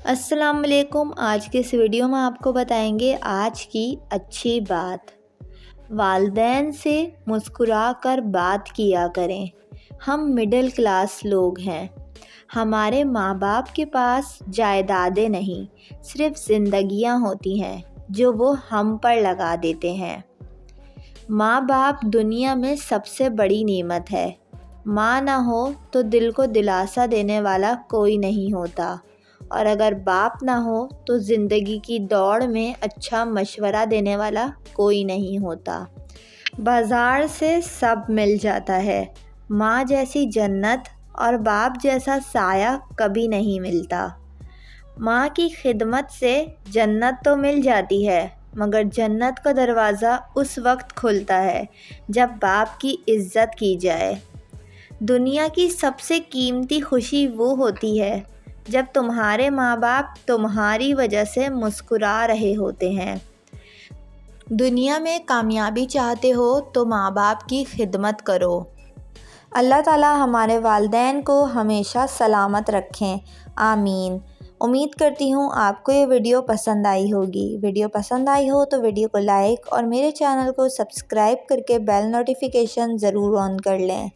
السلام علیکم۔ آج کے اس ویڈیو میں آپ کو بتائیں گے آج کی اچھی بات۔ والدین سے مسکرا کر بات کیا کریں۔ ہم مڈل کلاس لوگ ہیں۔ ہمارے ماں باپ کے پاس جائیدادیں نہیں، صرف زندگیاں ہوتی ہیں جو وہ ہم پر لگا دیتے ہیں۔ ماں باپ دنیا میں سب سے بڑی نعمت ہے۔ ماں نہ ہو تو دل کو دلاسا دینے والا کوئی نہیں ہوتا، اور اگر باپ نہ ہو تو زندگی کی دوڑ میں اچھا مشورہ دینے والا کوئی نہیں ہوتا۔ بازار سے سب مل جاتا ہے، ماں جیسی جنت اور باپ جیسا سایہ کبھی نہیں ملتا۔ ماں کی خدمت سے جنت تو مل جاتی ہے، مگر جنت کا دروازہ اس وقت کھلتا ہے جب باپ کی عزت کی جائے۔ دنیا کی سب سے قیمتی خوشی وہ ہوتی ہے جب تمہارے ماں باپ تمہاری وجہ سے مسکرا رہے ہوتے ہیں۔ دنیا میں کامیابی چاہتے ہو تو ماں باپ کی خدمت کرو۔ اللہ تعالیٰ ہمارے والدین کو ہمیشہ سلامت رکھیں، آمین۔ امید کرتی ہوں آپ کو یہ ویڈیو پسند آئی ہوگی۔ ویڈیو پسند آئی ہو تو ویڈیو کو لائک اور میرے چینل کو سبسکرائب کر کے بیل نوٹیفیکیشن ضرور آن کر لیں۔